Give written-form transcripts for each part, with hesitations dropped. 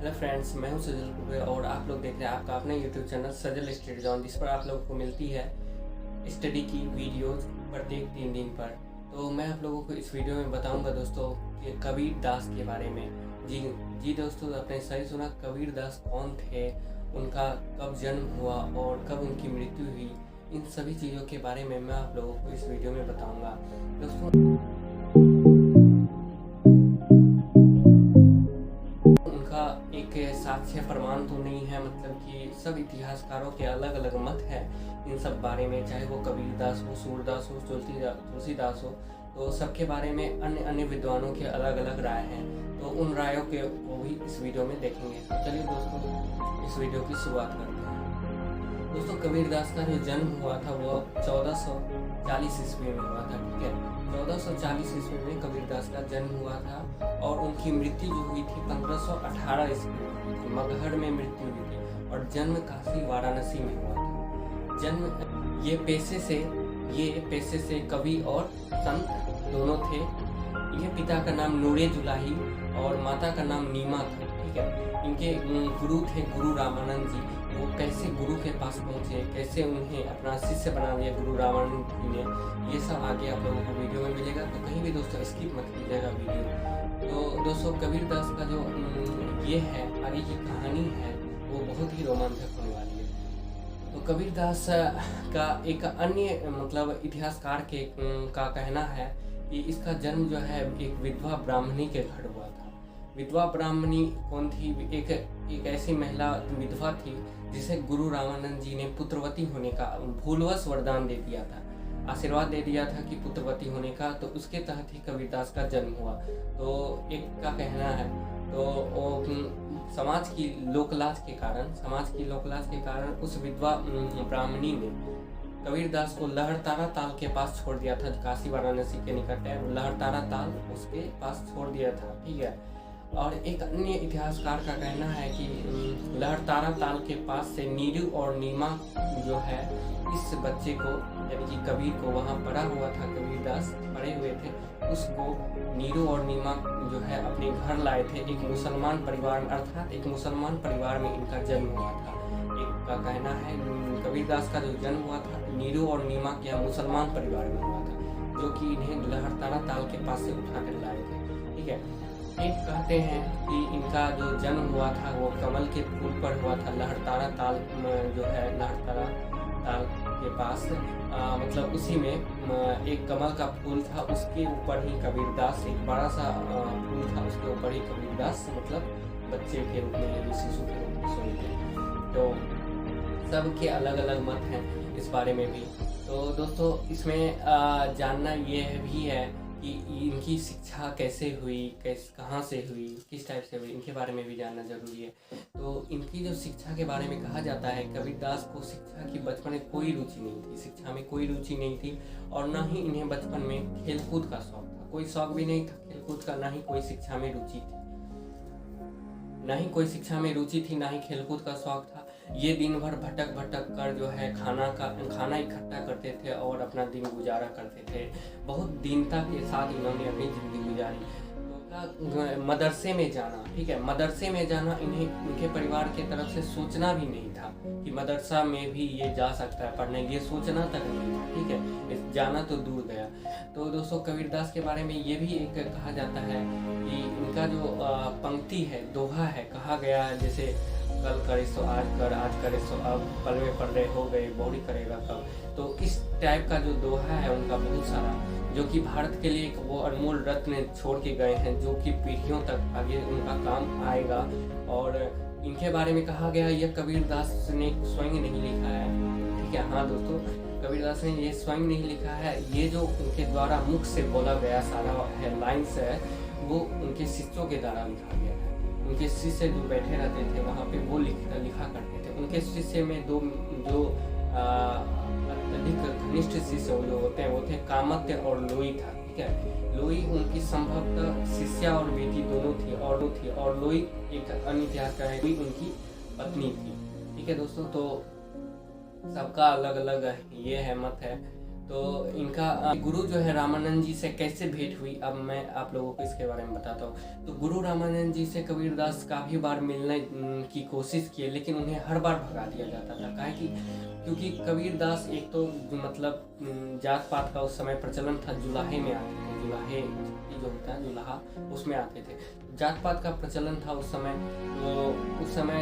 Hello friends, मैं हूं सजल कुबे और आप लोग देख रहे हैं आपका अपना यूट्यूब चैनल सजल स्टडी जोन, जिस पर आप लोगों को मिलती है स्टडी की वीडियोस प्रत्येक 3 दिन पर। तो मैं आप लोगों को इस वीडियो में बताऊंगा दोस्तों कि कबीर दास के बारे में। जी दोस्तों, आपने सही सुना। कबीर दास कौन थे, उनका कब जन्म हुआ और कब उनकी मृत्यु हुई, इन सभी चीज़ों के बारे में मैं आप लोगों को इस वीडियो में बताऊँगा दोस्तों। एक साक्ष्य प्रमाण तो नहीं है, मतलब कि सब इतिहासकारों के अलग अलग मत है इन सब बारे में, चाहे वो कबीरदास हो, सूरदास हो, तुलसीदास हो, तो सबके बारे में अन्य अन्य विद्वानों के अलग अलग राय हैं। तो उन रायों के को भी इस वीडियो में देखेंगे। तो चलिए दोस्तों, इस वीडियो की शुरुआत करते हैं। दोस्तों, कबीरदास का जो जन्म हुआ था वो 1440 ईस्वी में हुआ था। ठीक है, 1440 ईस्वी में कबीरदास का जन्म हुआ था और उनकी मृत्यु जो हुई थी 1518 ईस्वी में मगहर में मृत्यु हुई थी और जन्म काशी वाराणसी में हुआ था। जन्म ये पेशे से कवि और संत दोनों थे। ये पिता का नाम नूरे जुलाही और माता का नाम नीमा था। ठीक है, इनके गुरु थे गुरु रामानंद जी। वो कैसे गुरु के पास पहुँचे, कैसे उन्हें अपना शिष्य बना लिया गुरु रामानंद जी ने, ये सब आगे आप लोगों को वीडियो में मिलेगा। तो कहीं भी दोस्तों स्किप मत कीजिएगा वीडियो। तो दोस्तों, कबीरदास का जो ये है आगे की कहानी है वो बहुत ही रोमांचक होने वाली है। तो कबीरदास का एक अन्य मतलब इतिहासकार का कहना है कि इसका जन्म जो है एक विधवा ब्राह्मणी के घर हुआ था। विधवा ब्राह्मणी कौन थी? एक ऐसी महिला विधवा थी जिसे गुरु रामानंद जी ने पुत्रवती होने का भूलवश वरदान दे दिया था, आशीर्वाद दे दिया था कि पुत्रवती होने का। तो उसके तहत ही कबीरदास का जन्म हुआ। तो एक का कहना है, तो समाज की लोकलाज के कारण उस विधवा ब्राह्मणी ने कबीरदास को लहरतारा ताल के पास छोड़ दिया था। काशी वाराणसी के निकट है लहरतारा ताल, उसके पास छोड़ दिया था। ठीक है, और एक अन्य इतिहासकार का कहना है कि लहरतारा ताल के पास से नीरू और नीमा जो है इस बच्चे को, यानी कि कबीर को, वहाँ पड़ा हुआ था, कबीरदास पड़े हुए थे, उसको नीरू और नीमा जो है अपने घर लाए थे। एक मुसलमान परिवार में, अर्थात एक मुसलमान परिवार में इनका जन्म हुआ था। एक का कहना है कबीरदास का जो जन्म हुआ था नीरू और नीमा के मुसलमान परिवार में हुआ था, जो कि इन्हें लहरतारा ताल के पास से उठा कर लाए थे। ठीक है, एक कहते हैं कि इनका जो जन्म हुआ था वो कमल के फूल पर हुआ था। लहरतारा ताल जो है लहरतारा ताल के पास मतलब उसी में एक कमल का फूल था, उसके ऊपर ही कबीरदास, एक बड़ा सा फूल था, उसके ऊपर ही कबीरदास मतलब बच्चे के रूप में, शिशु के रूप में सोए थे। तो सबके अलग अलग मत हैं इस बारे में भी। तो दोस्तों, इसमें जानना ये भी है कि इनकी शिक्षा कैसे हुई, कहाँ से हुई, किस टाइप से हुई, इनके बारे में भी जानना जरूरी है। तो इनकी जो शिक्षा के बारे में कहा जाता है, कबीरदास को शिक्षा की बचपन में कोई रुचि नहीं थी, शिक्षा में कोई रुचि नहीं थी, और ना ही इन्हें बचपन में खेलकूद का शौक था। कोई शौक भी नहीं था खेलकूद का, ना ही कोई शिक्षा में रुचि थी, ना ही खेलकूद का शौक था। ये दिन भर भटक कर जो है खाना इकट्ठा करते थे और अपना दिन गुजारा करते थे। बहुत दीनता के साथ इन्होंने अपनी ज़िंदगी गुजारी। तो मदरसे में जाना, ठीक है, मदरसे में जाना इन्हें उनके परिवार के तरफ से सोचना भी नहीं था कि मदरसा में भी ये जा सकता है पढ़ने, ये सोचना तक नहीं था। ठीक है, जाना तो दूर गया। तो दोस्तों, कबीरदास के बारे में ये भी एक कहा जाता है कि इनका जो पंक्ति है, दोहा है, कहा गया है जैसे कल करे सो आज कर, आज करे सो अब, पल में पल हो गए, बौड़ी करेगा कब। तो इस टाइप का जो दोहा है उनका बहुत सारा, जो कि भारत के लिए एक वो अनमोल रत्न छोड़ के गए हैं, जो कि पीढ़ियों तक आगे उनका काम आएगा। और इनके बारे में कहा गया, यह कबीरदास ने स्वयं नहीं लिखा है। ठीक है, हाँ दोस्तों, कबीरदास ने ये स्वयं नहीं लिखा है, ये जो उनके द्वारा मुख से बोला गया सारा है लाइन्स है, वो उनके शिष्यों के द्वारा लिखा गया है। उनके शिष्य जो बैठे रहते थे वहाँ पे वो लिखा करते थे। उनके शिष्य में जो अत्यधिक घनिष्ठ शिष्य जो होते हैं वो थे कामत्य और लोई था। ठीक है, लोई उनकी संभवतः शिष्या और बेटी दोनों थी और लोई एक अन्य इतिहास का है, उनकी पत्नी थी। ठीक है दोस्तों, तो सबका अलग अलग ये है मत है। तो इनका गुरु जो है रामानंद जी से कैसे भेंट हुई, अब मैं आप लोगों को इसके बारे में बताता हूँ। तो गुरु रामानंद जी से कबीरदास काफ़ी बार मिलने की कोशिश किए, लेकिन उन्हें हर बार भगा दिया जाता था। काहे कि क्योंकि कबीरदास एक तो मतलब जात पात का उस समय प्रचलन था, जुलाहे में आते थे, जुलाहे जो होता है जुलाहा, उसमें आते थे। जात पात का प्रचलन था उस समय। तो उस समय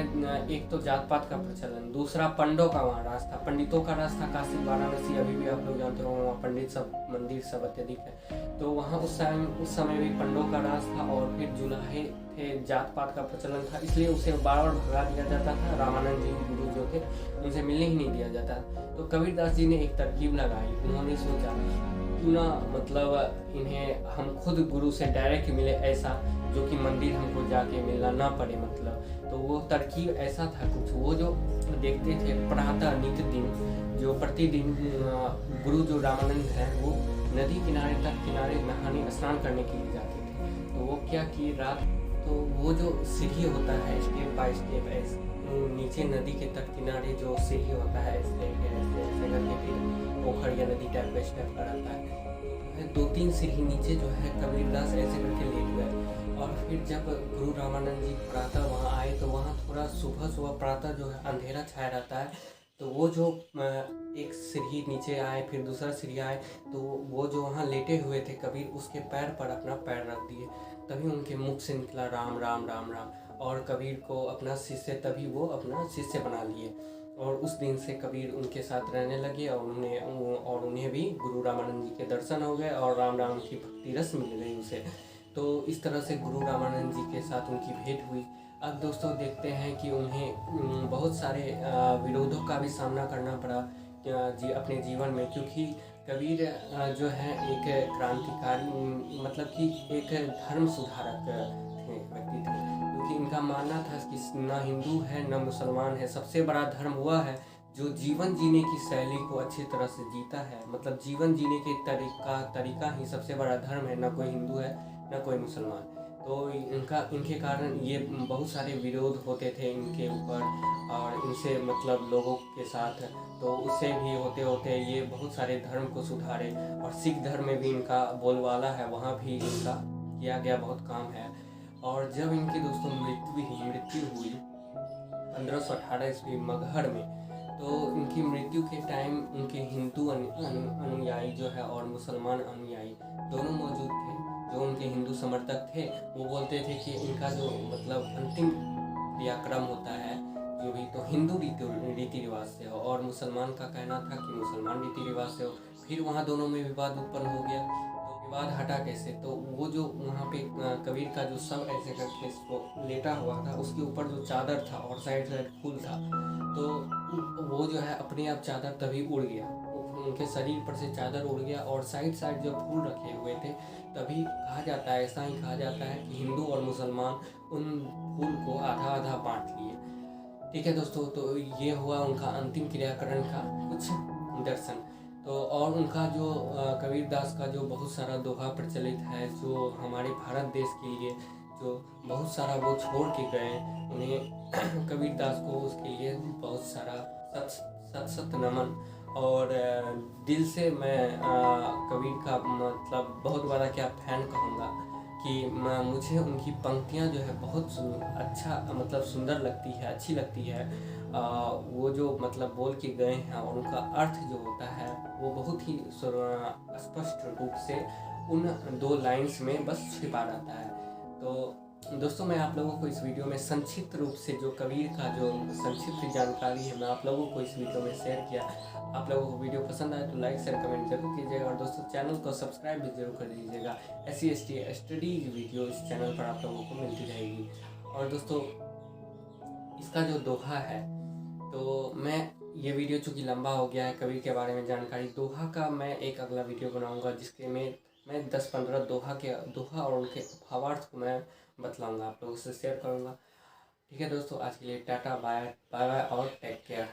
एक तो जात पात का प्रचलन, दूसरा पंडों का वहाँ राज था, पंडितों का राज था। काशी वाराणसी अभी भी आप लोग जानते हो, वहाँ पंडित सब मंदिर सब अत्यधिक है। तो वहाँ उस समय भी पंडों का राज था, और फिर जुलाहे थे, जात पात का प्रचलन था, इसलिए उसे बार बार भगा दिया जाता था। रामानंद जी गुरु जो थे उनसे मिलने ही नहीं दिया जाता। तो कबीरदास जी ने एक तरकीब लगाई। उन्होंने सोचा क्यों ना मतलब इन्हें हम खुद गुरु से डायरेक्ट मिले, ऐसा जो कि मंदिर हमको जाके मिलना ना पड़े। मतलब तो वो तरकीब ऐसा था कुछ, वो जो देखते थे प्रातः नित्य दिन, जो प्रतिदिन गुरु जो रामानंद हैं वो नदी किनारे नहाने स्नान करने के लिए जाते थे। तो वो क्या किए रात, तो वो जो सीढ़ी होता है स्टेप बाय स्टेप ऐसे नीचे नदी के तट किनारे जो सीढ़ी होता है ऐसे करके फिर पोखर या नदी टाइप का स्टेप का रहता है, 2-3 सीढ़ी नीचे जो है कबीरदास ऐसे करके लेट गए। और फिर जब गुरु रामानंद जी प्रातः वहाँ आए तो वहाँ थोड़ा सुबह प्रातः जो है अंधेरा छाया रहता है। तो वो जो एक सीढ़ी नीचे आए, फिर दूसरा सीढ़ी आए, तो वो जो वहाँ लेटे हुए थे कबीर, उसके पैर पर अपना पैर रख दिए। तभी उनके मुख से निकला राम राम राम राम, और कबीर को अपना शिष्य, तभी वो अपना शिष्य बना लिए। और उस दिन से कबीर उनके साथ रहने लगे, और उन्हें भी गुरु रामानंद जी के दर्शन हो गए, और राम राम की भक्ति रस मिल गई उसे। तो इस तरह से गुरु रामानंद जी के साथ उनकी भेंट हुई। अब दोस्तों देखते हैं कि उन्हें बहुत सारे विरोधों का भी सामना करना पड़ा अपने जीवन में, क्योंकि कबीर जो है एक क्रांतिकारी, मतलब कि एक धर्म सुधारक व्यक्ति थे। क्योंकि इनका मानना था कि न हिंदू है न मुसलमान है, सबसे बड़ा धर्म वह है जो जीवन जीने की शैली को अच्छी तरह से जीता है। मतलब जीवन जीने के तरीका ही सबसे बड़ा धर्म है, न कोई हिंदू है न कोई मुसलमान। तो इनके कारण ये बहुत सारे विरोध होते थे इनके ऊपर, और इनसे मतलब लोगों के साथ। तो उससे भी होते होते ये बहुत सारे धर्म को सुधारे, और सिख धर्म में भी इनका बोलबाला है, वहाँ भी इनका किया गया बहुत काम है। और जब इनकी दोस्तों मृत्यु हुई 1518 ईस्वी मगहर में, तो इनकी मृत्यु के टाइम उनके हिंदू अनुयायी जो है और मुसलमान अनुयायी दोनों मौजूद थे। जो उनके हिंदू समर्थक थे वो बोलते थे कि इनका जो मतलब अंतिम क्रियाक्रम होता है जो भी, तो हिंदू रीति रिवाज से हो, और मुसलमान का कहना था कि मुसलमान रीति रिवाज से हो। फिर वहाँ दोनों में विवाद उत्पन्न हो गया। तो विवाद हटा कैसे, तो वो जो वहाँ पे कबीर का जो सब ऐसे करके लेटा हुआ था, उसके ऊपर जो चादर था और साइड फूल था, तो वो जो है अपने आप चादर तभी उड़ गया, उनके शरीर पर से चादर उड़ गया, और साइड जो फूल रखे हुए थे, तभी कहा जाता है, ऐसा ही कहा जाता है कि हिंदू और मुसलमान उन फूल को आधा आधा बांट लिए। ठीक है दोस्तों, तो ये हुआ उनका अंतिम क्रियाकरण का कुछ दर्शन। तो और उनका जो कबीरदास का जो बहुत सारा दोहा प्रचलित है, जो हमारे भारत देश के लिए जो बहुत सारा वो छोड़ के गए, उन्हें कबीरदास को उसके लिए बहुत सारा सत नमन। और दिल से मैं कबीर का मतलब बहुत बड़ा क्या फैन कहूँगा, कि मुझे उनकी पंक्तियाँ जो है बहुत अच्छा मतलब सुंदर लगती है, अच्छी लगती है। वो जो मतलब बोल के गए हैं, और उनका अर्थ जो होता है वो बहुत ही स्पष्ट रूप से उन 2 लाइन्स में बस छिपा रहता है। तो दोस्तों, मैं आप लोगों को इस वीडियो में संक्षिप्त रूप से जो कबीर का जो संक्षिप्त जानकारी है, मैं आप लोगों को इस वीडियो में शेयर किया। आप लोगों को वीडियो पसंद आए तो लाइक शेयर कमेंट जरूर कीजिएगा, और दोस्तों चैनल को सब्सक्राइब भी जरूर कर दीजिएगा। SC ST स्टडीज वीडियो इस चैनल पर आप लोगों को मिलती रहेगी। और दोस्तों, इसका जो दोहा है, तो मैं ये वीडियो चूँकि लंबा हो गया है, कबीर के बारे में जानकारी, दोहा का मैं एक अगला वीडियो बनाऊँगा, जिसके में मैं 10-15 दोहा और उनके भावार्थ को मैं बतलाऊँगा, आप लोगों से शेयर करूँगा। ठीक है दोस्तों, आज के लिए टाटा बाय बाय और टेक केयर।